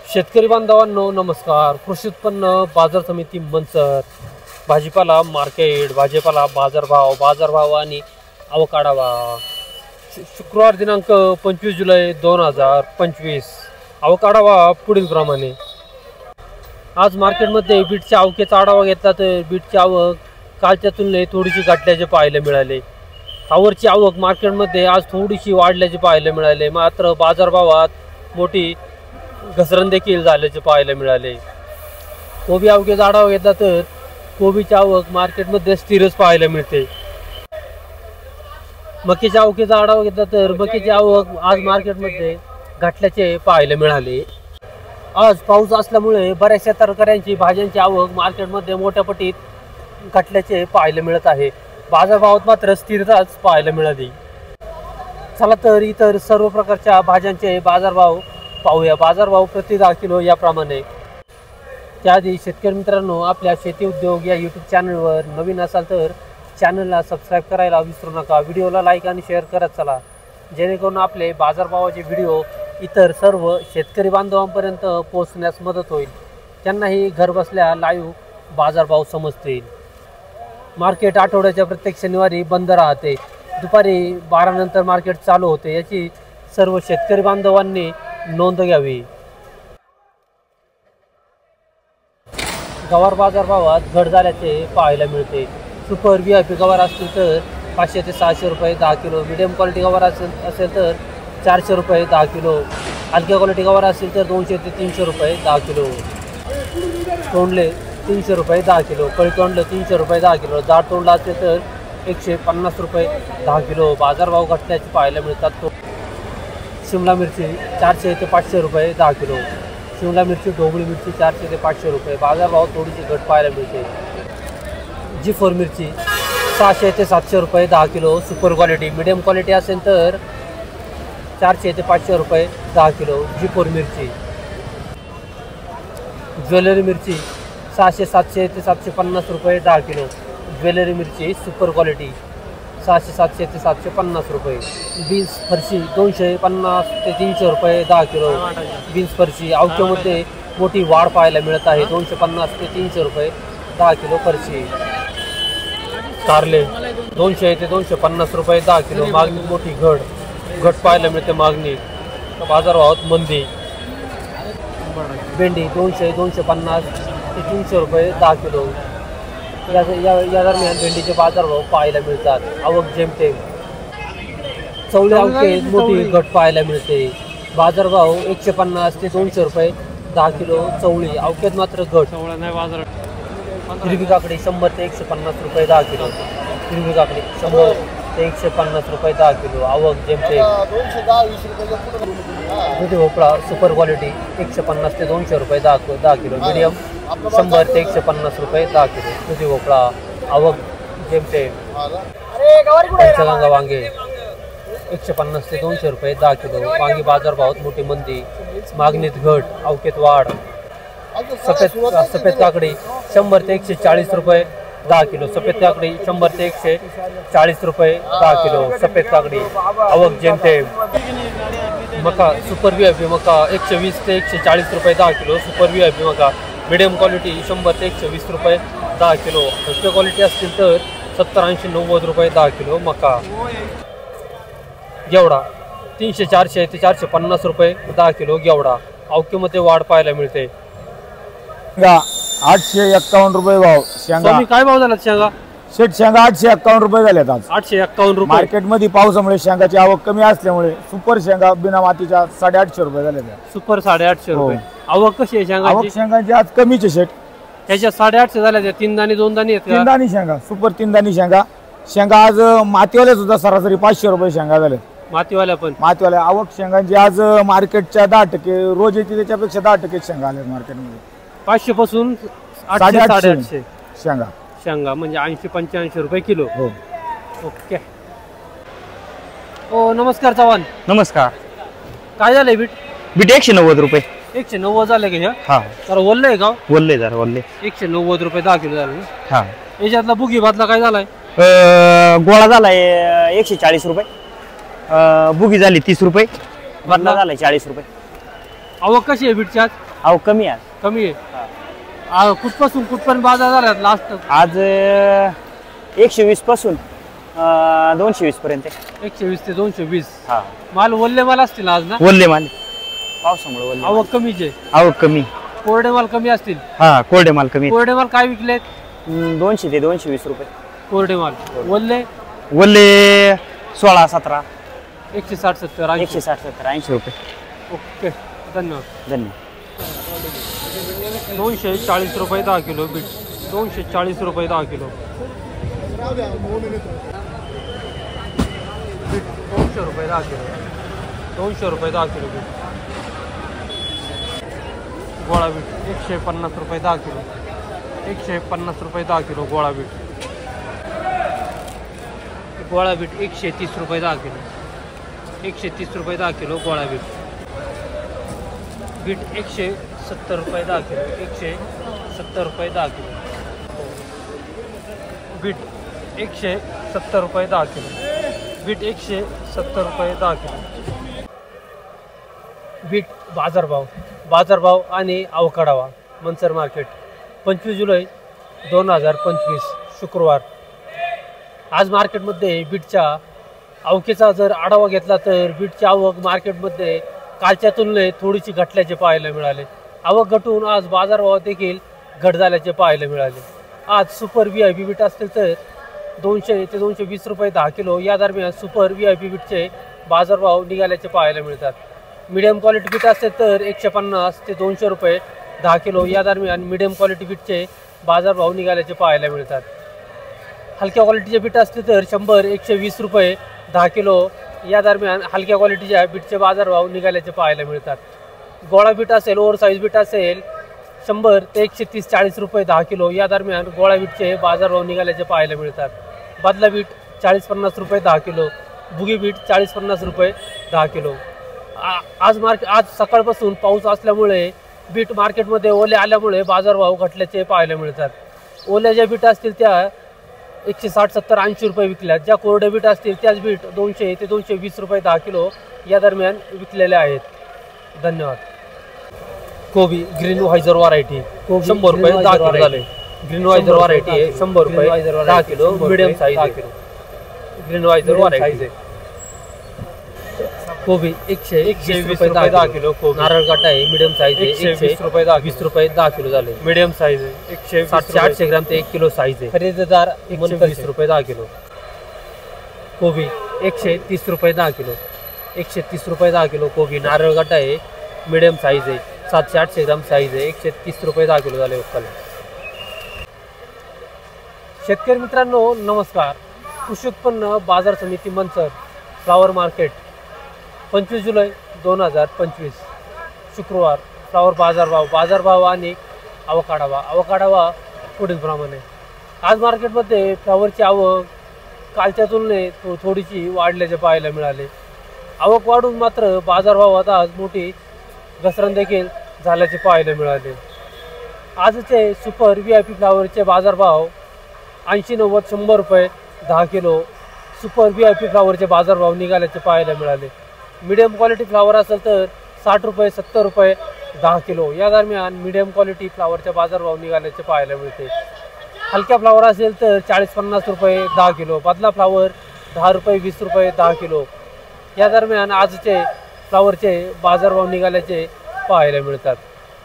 शेतकरी बांधवांनो नमस्कार। कृषी उत्पन्न बाजार समिती मंचर भाजीपाला मार्केट, भाजीपाला बाजारभाव आणि आवक आढावा। शुक्रवार दिनांक 25 जुलै 2025। आवक आढावा पुढील प्रमाणे। आज मार्केटमध्ये बीटच्या आवकेचा आढावा घेतला तर बीटची आवक कालच्या तुलनेत थोडीशी घटल्याचे पाहायला मिळाले। फ्लावरची आवक मार्केटमध्ये आज थोडीशी वाढल्याचे पाहायला मिळाले, मात्र बाजारभावात मोठी घसरण देखील झाल्याचे पाहायला मिळाले। कोबी आवकेचा आढावा घेतला तर कोबीची आवक मार्केटमध्ये स्थिरच पाहायला मिळते। मक्याच्या आवकेचा आढावा घेतला तर मक्याची आवक आज मार्केटमध्ये घटल्याचे पाहायला मिळाले। आज पाऊस असल्यामुळे बऱ्याचशा तरकाऱ्यांची भाज्यांची आवक मार्केटमध्ये मोठ्या पटीत घटल्याचे पाहायला मिळत आहे। बाजारभावात मात्र स्थिरताच पाहायला मिळाली। चला तर इतर सर्व प्रकारच्या भाज्यांचे बाजारभाव पाहूया। बाजारभाव प्रति 10 किलो याप्रमाणे। त्याआधी शेतकरी मित्रांनो, आपल्या शेती उद्योग या यूट्यूब चॅनलवर नवीन असाल तर चॅनलला सबस्क्राईब करायला विसरू नका। व्हिडिओला लाईक आणि शेअर करत चला, जेणेकरून आपले बाजारभावाचे व्हिडिओ इतर सर्व शेतकरी बांधवांपर्यंत पोहोचण्यास मदत होईल, त्यांनाही घरबसल्या लाईव्ह बाजारभाव समजतील। मार्केट आठवड्याच्या प्रत्येक शनिवारी बंद राहते। दुपारी 12 नंतर मार्केट चालू होते, याची सर्व शेतकरी बांधवांनी नोंद घ्यावी। गवार बाजारभावात घट झाल्याचे पाहायला मिळते। सुपर VIP गवार असतील तर 500 ते 600 रुपये 10 किलो, मीडियम क्वालिटी गवार असेल तर 400 रुपये 10 किलो, हलक्या क्वालिटी गवार असतील तर 200 ते 300 रुपये 10 किलो, तोंडले 300 रुपये 10 किलो, कळी तोंडले 300 रुपये 10 किलो, जाड तोंडला असेल तर 150 रुपये 10 किलो बाजारभाव घटल्याचे पाहायला मिळतात। तो शिमला मिरची 400 ते 500 रुपये 10 किलो, शिमला मिरची ढोबळी मिरची 400 ते 500 रुपये बाजारभाव थोडीशी घट पाहायला मिळते। G4 मिरची 600 ते 700 रुपये 10 kilo, super quality, medium quality असेल तर 400 ते 500 रुपये 10 किलो G4 मिरची। ज्वेलरी मिरची 700 ते 750 रुपये 10 किलो, ज्वेलरी मिरची सुपर क्वालिटी 700 ते 750 रुपये। बीन्स फरशी 250 ते 300 रुपये 10 किलो, बीन्स फरशी आवकेमध्ये मोठी वाढ पाहायला मिळत आहे। 250 ते 300 रुपये 10 किलो फरशी। कारले 200 ते 250 रुपये 10 किलो, मागणी मोठी घट पाहायला मिळते। मागणी बाजारभावात मंदी। भेंडी 250 ते 300 रुपये 10 किलो, या दरम्यान भेंडीचे बाजारभाव पाहायला मिळतात। आवक जेमतेम। चवळी आवकेत मोठी घट पाहायला मिळते। बाजारभाव 150 ते 200 रुपये 10 किलो चवळी, आवकेत मात्र घट। हिरवी काकडी 100 ते 150 रुपये 10 किलो, हिरवी काकडी 100 ते 150 रुपये 10 किलो, आवक जेमतेम। दुधी भोपळा सुपर क्वालिटी 150 ते 200 रुपये 10 किलो, मीडियम 100 ते 150 रुपये 10 किलो दुधी भोपळा, आवक जेमतेम। पंचगंगा वांगे 150 ते 200 रुपये 10 किलो, वांगी बाजारभावात मोठी मंदी, मागणीत घट, आवकेत वाढ। सफेद काकडी 100 ते 140 रुपये 10 किलो, सफेद काकडी 100 ते 140 रुपये 10 किलो सफेद काकडी, आवक जेमतेम। मका सुपर VIP मका 120 ते 140 रुपये 10 किलो, सुपर VIP मका, मीडियम क्वालिटी 100 ते 120 रुपये 10 किलो, हलक्या क्वालिटी असतील तर 70, 80, 90 रुपये 10 किलो मका। गेवडा 300, 400 ते 450 रुपये 10 किलो गेवडा, आवकेमध्ये वाढ पाहायला मिळते। 851 रुपये भाव शेंगा। काय भाव झाला शेंगा? शेंगा 851 रुपये झाल्यात आज। 851 रुपये। मार्केटमध्ये पावसामुळे शेंगाची आवक कमी असल्यामुळे सुपर शेंगा बिना मातीच्या 850 रुपये झाल्या। सुपर 850 रुपये। आवक कशी आहे शेंगाची? आवक शेंगाची आज कमीचे शेट, त्याच्या 850 झाल्या, त्या 3 दाणी 2 दाणी आहेत। 3 दाणी शेंगा, सुपर 3 दाणी शेंगा। आज मातीवाल्या सुद्धा सरासरी 500 रुपये शेंगा झाले। मातीवाल्या पण मातीवाल्या आवक शेंगांची आज मार्केटच्या 10% रोज येते, त्याच्यापेक्षा 10% शेंगा आल्या मार्केटमध्ये। 500 पासून 850 शेंगा म्हणजे 80-85 रुपये किलो। हो ओके। ओ नमस्कार चव्हाण। नमस्कार। काय झालंय बीट? 190 रुपये। 190 झाले का? हा तर ओल्ले का? वल्ले जरा वल्ले। 190 रुपये 10 किलो झाले। हा याच्यातला बुगी भातला काय झालाय? गोळा झालाय 140 रुपये, बुगी झाली 30 रुपये, बदला झालाय 40 रुपये। आवक कशी आहे बीटची आज? अहो कमी आहे कमी आहे. कुठपासून कुठपर्यंत बाजार झाला लास्ट? आज 120 पासून 220 पर्यंत आहे. 120 ते 220. हा माल ओल्ले माल असतील आज ना? ओल्ले माल पावसामुळे ओल्ले आवक कमीच आहे. आवक कमी. कोरडे माल कमी असतील. हा कोरडे माल कमी. कोरडे माल काय विकलेत? 200 ते 220 रुपये कोरडे माल. ओल्ले ओल्ले 16 17 160 70 160 70 80 रुपये. ओके धन्यवाद. धन्यवाद. 240 रुपये 10 किलो बीट. 240 रुपये 10 किलो बीट. 200 रुपये 10 किलो. 200 रुपये 10 किलो बीट. गोळा बीट 150 रुपये 10 किलो. 150 रुपये 10 किलो गोळा बीट. गोळा बीट 130 रुपये 10 किलो. 130 रुपये 10 किलो गोळा बीट. बीट 170 रुपये 10 किलो. 170 रुपये 10 किलो बीट. 170 रुपये 10 किलो बीट. 170 रुपये 10 किलो बीट. बाजारभाव आणि अवकाढावा मनसर मार्केट 25 जुलै 2025 शुक्रवार. आज मार्केटमध्ये बीटच्या आवकेचा जर आढावा घेतला तर बीटची आवक मार्केटमध्ये कालच्या तुलनेत थोडीशी घटल्याचे पाहायला मिळाले. आवक घटून आज बाजारभावात देखील घट झाल्याचे पाहायला मिळाले. आज सुपर VIP बीट असतील तर 200 ते 220 रुपये 10 किलो या दरम्यान सुपर VIP बीटचे बाजारभाव निघाल्याचे पाहायला मिळतात. मीडियम क्वालिटी बीट असतील तर 150 ते 200 रुपये 10 किलो या दरम्यान मीडियम क्वालिटी बीटचे बाजारभाव निघाल्याचे पाहायला मिळतात. हलक्या क्वालिटीचे बीट असतील तर 100 120 रुपये 10 किलो या दरम्यान हलक्या क्वालिटीच्या बीटचे बाजारभाव निघाल्याचे पाहायला मिळतात. गोळा बीट असेल ओव्हर साईज बीट असेल 100 ते 130 40 रुपये 10 किलो या दरम्यान गोळा बीटचे बाजारभाव निघाल्याचे पाहायला मिळतात. बदला बीट 40-50 रुपये 10 किलो. बुगी बीट 40-50 रुपये 10 किलो. आज सकाळपासून पाऊस असल्यामुळे बीट मार्केटमध्ये ओले आल्यामुळे बाजारभाव घटल्याचे पाहायला मिळतात. ओल्या ज्या बीट असतील त्या 160 70 80 रुपये विकल्यात. ज्या कोरडे बीट असतील त्याच बीट 200 ते 220 रुपये 10 किलो या दरम्यान विकलेल्या आहेत. धन्यवाद. कोबी ग्रीन व्हायझर व्हरायटी 100 रुपये 10 किलो झाले. ग्रीन व्हायझर व्हरायटी आहे 100 रुपये 10 किलो मीडियम साईज आहे. Green व्हायझर variety. कोबी 120 रुपये 10 किलो. नारळ काटा आहे मीडियम साईज आहे 120 रुपये 20 रुपये 10 किलो झाले. मीडियम साईज आहे 170-800 ग्राम ते 1 किलो साईज आहे. खरेदीदार 120 रुपये 10 किलो. कोबी 130 रुपये 10 किलो. 130 रुपये 10 किलो कोबी. नारळ काटा आहे मीडियम साईज आहे 700-800 ग्राम साईज आहे. 130 रुपये 10 किलो झाले. शेतकरी मित्रांनो नमस्कार. कृषी उत्पन्न बाजार समिती मनसर फ्लावर मार्केट 25 जुलै 2025 शुक्रवार. फ्लावर बाजारभाव आणि अवकाढावा पुढील प्रमाणे. आज मार्केटमध्ये फ्लावरची आवक कालच्या तुलनेत थोडीशी वाढल्याचे पाहायला मिळाले. आवक वाढून मात्र बाजारभावात आज मोठी घसरण देखील झाल्याचे पाहायला मिळाले. आजचे सुपर VIP फ्लावरचे बाजारभाव 80-90-100 रुपये 10 किलो सुपर VIP फ्लावरचे बाजारभाव निघाल्याचे पाहायला मिळाले. मीडियम क्वालिटी फ्लावर असेल तर 60 रुपये 70 रुपये 10 किलो या दरम्यान मीडियम क्वालिटी फ्लावरचे बाजारभाव निघाल्याचे पाहायला मिळते. हलक्या फ्लावर असेल तर 40-50 रुपये 10 किलो. बदला फ्लावर 10 रुपये 20 रुपये 10 किलो या दरम्यान आजचे फ्लावरचे बाजारभाव निघाल्याचे पाहायला मिळतात.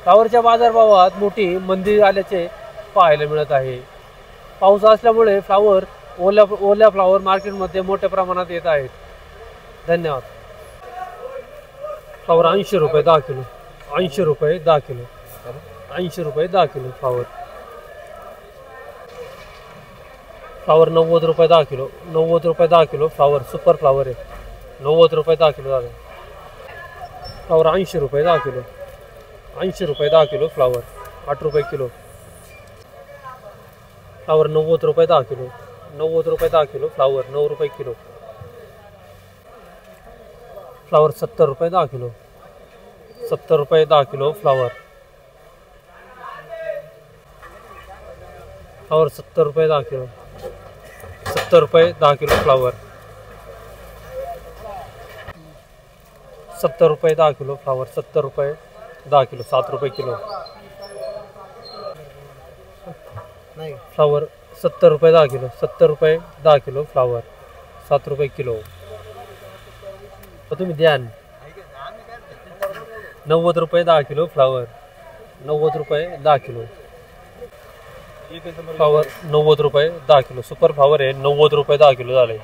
फ्लावरच्या बाजारभावात मोठी मंदी आल्याचे पाहायला मिळत आहे. पाऊस असल्यामुळे फ्लावर ओल्या फ्लावर मार्केटमध्ये मोठ्या प्रमाणात येत आहेत. धन्यवाद. फ्लावर 80 रुपये 10 किलो. 80 रुपये 10 किलो. 80 रुपये 10 किलो फ्लावर. फ्लावर 90 रुपये 10 किलो. 90 रुपये 10 किलो फ्लावर सुपर फ्लावर आहे 90 रुपये 10 किलो झाले. फ्लावर 80 रुपये 10 किलो. 80 रुपये 10 किलो फ्लावर 8 रुपये किलो. फ्लावर 90 रुपये 10 किलो. 90 रुपये 10 किलो फ्लावर 9 रुपये किलो. फ्लावर 70 रुपये 10 किलो. 70 रुपये 10 किलो फ्लावर. फ्लावर 70 रुपये 10 किलो. 70 रुपये 10 किलो फ्लावर. 70 रुपये 10 किलो फ्लावर. 70 रुपये 10 किलो 7 रुपये किलो. फ्लावर 70 रुपये 10 किलो. 70 रुपये 10 किलो फ्लावर. 7 रुपये किलो. तर तुम्ही द्या. 90 रुपये 10 किलो फ्लावर. 90 रुपये 10 किलो फ्लावर. 90 रुपये 10 किलो. सुपर फ्लावर आहे 90 रुपये 10 किलो झाले.